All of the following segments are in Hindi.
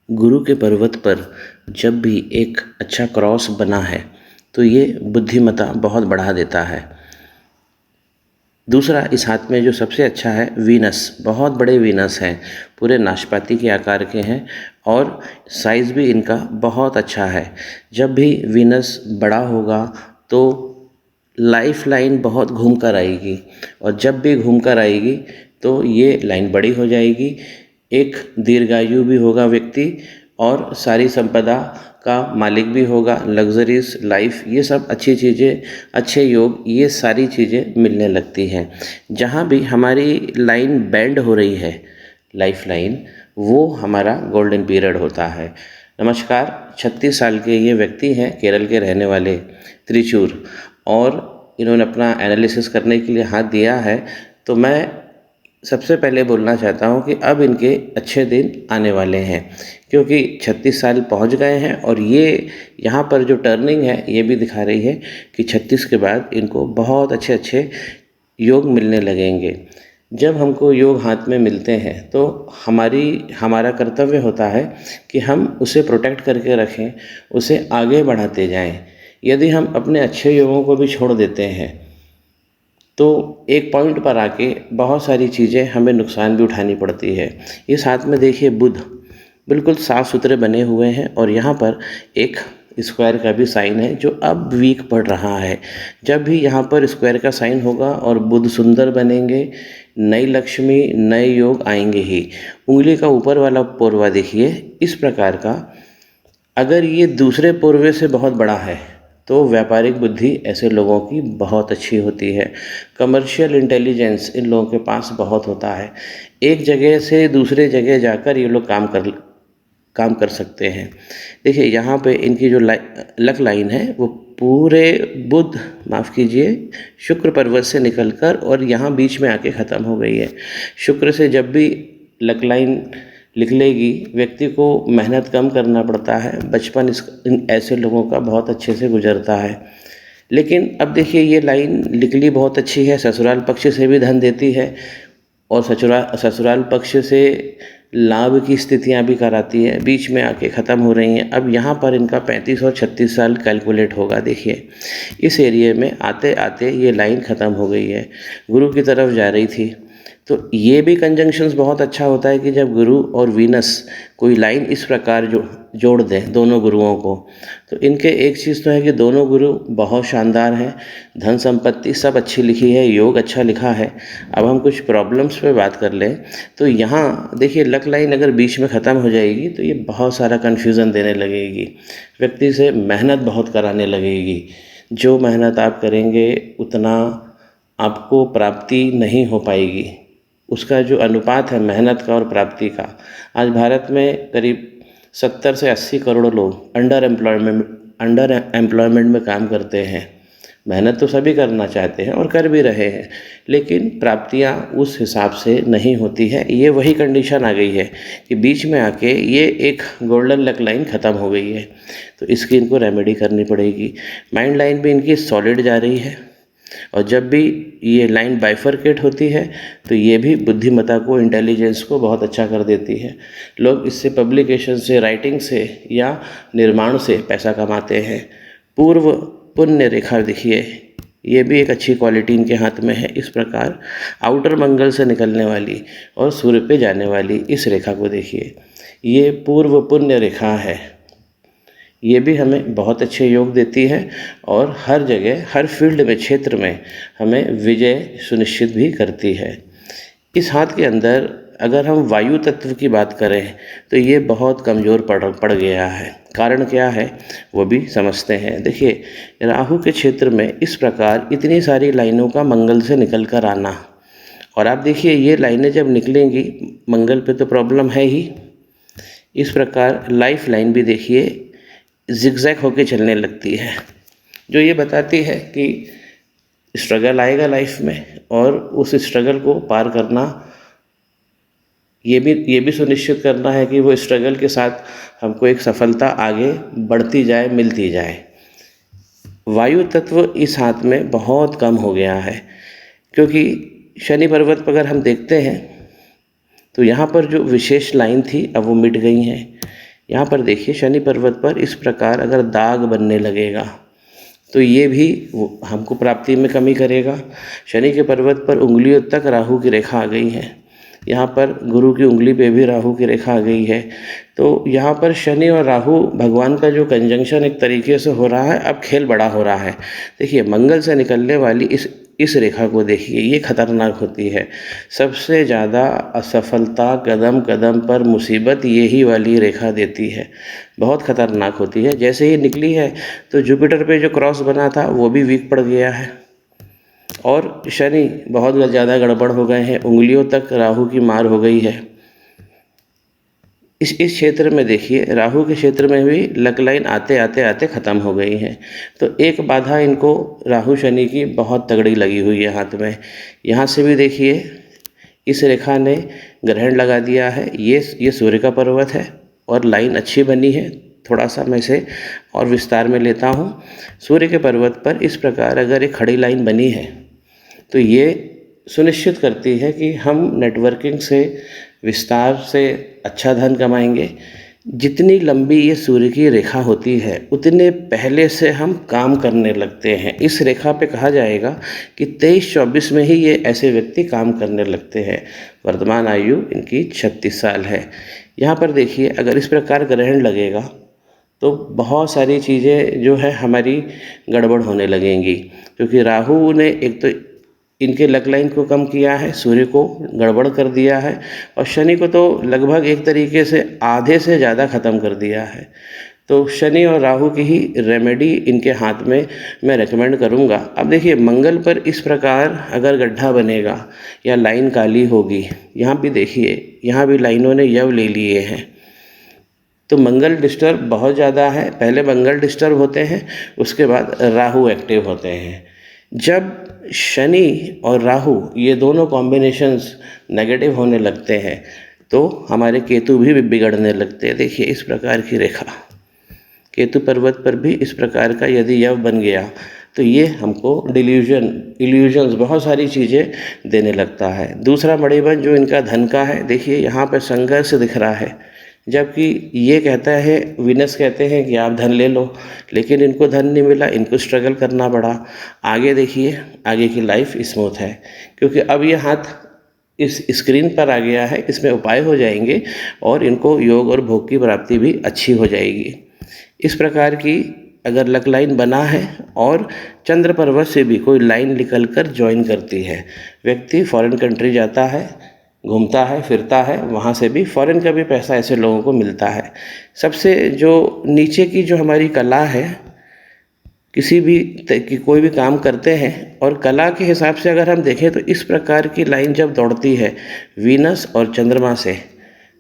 गुरु के पर्वत पर जब भी एक अच्छा क्रॉस बना है तो ये बुद्धिमत्ता बहुत बढ़ा देता है। दूसरा, इस हाथ में जो सबसे अच्छा है वीनस, बहुत बड़े वीनस हैं, पूरे नाशपाती के आकार के हैं और साइज़ भी इनका बहुत अच्छा है। जब भी वीनस बड़ा होगा तो लाइफ लाइन बहुत घूम कर आएगी और जब भी घूम कर आएगी तो ये लाइन बड़ी हो जाएगी। एक दीर्घायु भी होगा व्यक्ति और सारी संपदा का मालिक भी होगा, लग्जरीज लाइफ, ये सब अच्छी चीज़ें, अच्छे योग, ये सारी चीज़ें मिलने लगती हैं। जहाँ भी हमारी लाइन बैंड हो रही है, लाइफ लाइन, वो हमारा गोल्डन पीरियड होता है। नमस्कार, 36 साल के ये व्यक्ति हैं, केरल के रहने वाले, त्रिचूर, और इन्होंने अपना एनालिसिस करने के लिए हाथ दिया है। तो मैं सबसे पहले बोलना चाहता हूँ कि अब इनके अच्छे दिन आने वाले हैं, क्योंकि 36 साल पहुँच गए हैं और ये यहाँ पर जो टर्निंग है ये भी दिखा रही है कि 36 के बाद इनको बहुत अच्छे अच्छे योग मिलने लगेंगे। जब हमको योग हाथ में मिलते हैं तो हमारा कर्तव्य होता है कि हम उसे प्रोटेक्ट करके रखें, उसे आगे बढ़ाते जाएं। यदि हम अपने अच्छे योगों को भी छोड़ देते हैं तो एक पॉइंट पर आके बहुत सारी चीज़ें हमें नुकसान भी उठानी पड़ती है। इस हाथ में देखिए बुध बिल्कुल साफ़ सुथरे बने हुए हैं और यहाँ पर एक स्क्वायर का भी साइन है जो अब वीक पड़ रहा है। जब भी यहाँ पर स्क्वायर का साइन होगा और बुध सुंदर बनेंगे, नई लक्ष्मी, नए योग आएंगे ही। उंगली का ऊपर वाला पोरवा देखिए इस प्रकार का, अगर ये दूसरे पोरवे से बहुत बड़ा है तो व्यापारिक बुद्धि ऐसे लोगों की बहुत अच्छी होती है। कमर्शियल इंटेलिजेंस इन लोगों के पास बहुत होता है। एक जगह से दूसरे जगह जाकर ये लोग काम कर सकते हैं। देखिए यहाँ पे इनकी जो लक लाइन है वो पूरे बुध, माफ़ कीजिए, शुक्र पर्वत से निकलकर और यहाँ बीच में आके ख़त्म हो गई है। शुक्र से जब भी लक लाइन निकलेगी व्यक्ति को मेहनत कम करना पड़ता है, बचपन इन ऐसे लोगों का बहुत अच्छे से गुजरता है। लेकिन अब देखिए ये लाइन निकली बहुत अच्छी है, ससुराल पक्ष से भी धन देती है और ससुराल पक्ष से लाभ की स्थितियां भी कराती है, बीच में आके ख़त्म हो रही हैं। अब यहाँ पर इनका 35 और 36 साल कैलकुलेट होगा। देखिए इस एरिए में आते आते ये लाइन ख़त्म हो गई है, गुरु की तरफ जा रही थी। तो ये भी कंजंक्शंस बहुत अच्छा होता है कि जब गुरु और वीनस कोई लाइन इस प्रकार जोड़ दें दोनों गुरुओं को, तो इनके एक चीज़ तो है कि दोनों गुरु बहुत शानदार हैं, धन संपत्ति सब अच्छी लिखी है, योग अच्छा लिखा है। अब हम कुछ प्रॉब्लम्स पे बात कर लें तो यहाँ देखिए लक लाइन अगर बीच में ख़त्म हो जाएगी तो ये बहुत सारा कन्फ्यूज़न देने लगेगी, व्यक्ति से मेहनत बहुत कराने लगेगी। जो मेहनत आप करेंगे उतना आपको प्राप्ति नहीं हो पाएगी। उसका जो अनुपात है मेहनत का और प्राप्ति का, आज भारत में करीब 70 से 80 करोड़ लोग अंडर एम्प्लॉयमेंट में काम करते हैं। मेहनत तो सभी करना चाहते हैं और कर भी रहे हैं, लेकिन प्राप्तियां उस हिसाब से नहीं होती है। ये वही कंडीशन आ गई है कि बीच में आके ये एक गोल्डन लक लाइन ख़त्म हो गई है, तो इसकी इनको रेमेडी करनी पड़ेगी। माइंड लाइन भी इनकी सॉलिड जा रही है और जब भी ये लाइन बाइफरकेट होती है तो ये भी बुद्धिमत्ता को, इंटेलिजेंस को बहुत अच्छा कर देती है। लोग इससे पब्लिकेशन से, राइटिंग से या निर्माण से पैसा कमाते हैं। पूर्व पुण्य रेखा देखिए, ये भी एक अच्छी क्वालिटी इनके हाथ में है। इस प्रकार आउटर मंगल से निकलने वाली और सूर्य पे जाने वाली इस रेखा को देखिए, ये पूर्व पुण्य रेखा है। ये भी हमें बहुत अच्छे योग देती है और हर जगह, हर फील्ड में, क्षेत्र में हमें विजय सुनिश्चित भी करती है। इस हाथ के अंदर अगर हम वायु तत्व की बात करें तो ये बहुत कमज़ोर पड़ गया है। कारण क्या है वो भी समझते हैं। देखिए राहु के क्षेत्र में इस प्रकार इतनी सारी लाइनों का मंगल से निकल कर आना, और आप देखिए ये लाइनें जब निकलेंगी मंगल पे तो प्रॉब्लम है ही। इस प्रकार लाइफ लाइन भी देखिए जिगजैग होके चलने लगती है, जो ये बताती है कि स्ट्रगल आएगा लाइफ में और उस स्ट्रगल को पार करना, ये भी सुनिश्चित करना है कि वो स्ट्रगल के साथ हमको एक सफलता आगे बढ़ती जाए, मिलती जाए। वायु तत्व इस हाथ में बहुत कम हो गया है, क्योंकि शनि पर्वत पर अगर हम देखते हैं तो यहाँ पर जो विशेष लाइन थी अब वो मिट गई हैं। यहाँ पर देखिए शनि पर्वत पर इस प्रकार अगर दाग बनने लगेगा तो ये भी हमको प्राप्ति में कमी करेगा। शनि के पर्वत पर उंगलियों तक राहु की रेखा आ गई है, यहाँ पर गुरु की उंगली पे भी राहु की रेखा आ गई है। तो यहाँ पर शनि और राहु भगवान का जो कंजंक्शन एक तरीके से हो रहा है, अब खेल बड़ा हो रहा है। देखिए मंगल से निकलने वाली इस रेखा को देखिए, ये खतरनाक होती है। सबसे ज़्यादा असफलता कदम कदम पर मुसीबत यही वाली रेखा देती है, बहुत खतरनाक होती है। जैसे ही निकली है तो जुपिटर पे जो क्रॉस बना था वो भी वीक पड़ गया है और शनि बहुत ज़्यादा गड़बड़ हो गए हैं, उंगलियों तक राहु की मार हो गई है। इस क्षेत्र में देखिए राहु के क्षेत्र में भी लक लाइन आते आते आते ख़त्म हो गई है। तो एक बाधा इनको राहु शनि की बहुत तगड़ी लगी हुई है हाथ में। यहाँ से भी देखिए इस रेखा ने ग्रहण लगा दिया है। ये सूर्य का पर्वत है और लाइन अच्छी बनी है। थोड़ा सा मैं इसे और विस्तार में लेता हूँ। सूर्य के पर्वत पर इस प्रकार अगर एक खड़ी लाइन बनी है तो ये सुनिश्चित करती है कि हम नेटवर्किंग से विस्तार से अच्छा धन कमाएंगे। जितनी लंबी ये सूर्य की रेखा होती है उतने पहले से हम काम करने लगते हैं। इस रेखा पे कहा जाएगा कि 23-24 में ही ये ऐसे व्यक्ति काम करने लगते हैं। वर्तमान आयु इनकी 36 साल है। यहाँ पर देखिए अगर इस प्रकार ग्रहण लगेगा तो बहुत सारी चीज़ें जो है हमारी गड़बड़ होने लगेंगी, क्योंकि राहु ने एक तो इनके लक लाइन को कम किया है, सूर्य को गड़बड़ कर दिया है और शनि को तो लगभग एक तरीके से आधे से ज़्यादा ख़त्म कर दिया है। तो शनि और राहु की ही रेमेडी इनके हाथ में मैं रेकमेंड करूँगा। अब देखिए मंगल पर इस प्रकार अगर गड्ढा बनेगा या लाइन काली होगी, यहाँ भी देखिए यहाँ भी लाइनों ने यव ले लिए हैं, तो मंगल डिस्टर्ब बहुत ज़्यादा है। पहले मंगल डिस्टर्ब होते हैं, उसके बाद राहु एक्टिव होते हैं। जब शनि और राहु ये दोनों कॉम्बिनेशंस नेगेटिव होने लगते हैं तो हमारे केतु भी बिगड़ने लगते हैं। देखिए इस प्रकार की रेखा केतु पर्वत पर भी इस प्रकार का यदि यव बन गया तो ये हमको इल्यूजन्स बहुत सारी चीज़ें देने लगता है। दूसरा मणिबंध जो इनका धन का है, देखिए यहाँ पर संघर्ष दिख रहा है, जबकि ये कहता है वीनस कहते हैं कि आप धन ले लो, लेकिन इनको धन नहीं मिला, इनको स्ट्रगल करना पड़ा। आगे देखिए आगे की लाइफ स्मूथ है, क्योंकि अब ये हाथ इस स्क्रीन पर आ गया है, इसमें उपाय हो जाएंगे और इनको योग और भोग की प्राप्ति भी अच्छी हो जाएगी। इस प्रकार की अगर लक लाइन बना है और चंद्र पर्वत से भी कोई लाइन निकल कर ज्वाइन करती है, व्यक्ति फॉरेन कंट्री जाता है, घूमता है फिरता है, वहाँ से भी फॉरेन का भी पैसा ऐसे लोगों को मिलता है। सबसे जो नीचे की जो हमारी कला है, किसी भी कोई भी काम करते हैं और कला के हिसाब से अगर हम देखें तो इस प्रकार की लाइन जब दौड़ती है वीनस और चंद्रमा से,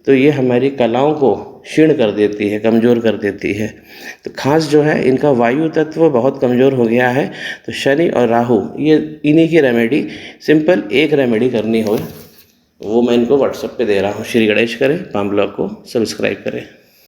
तो ये हमारी कलाओं को क्षीण कर देती है, कमज़ोर कर देती है। तो खास जो है इनका वायु तत्व बहुत कमज़ोर हो गया है। तो शनि और राहु ये इन्हीं की रेमेडी, सिंपल एक रेमेडी करनी हो वो मैं इनको व्हाट्सएप पे दे रहा हूँ। श्री गणेश करें, पाम ब्लॉग को सब्सक्राइब करें।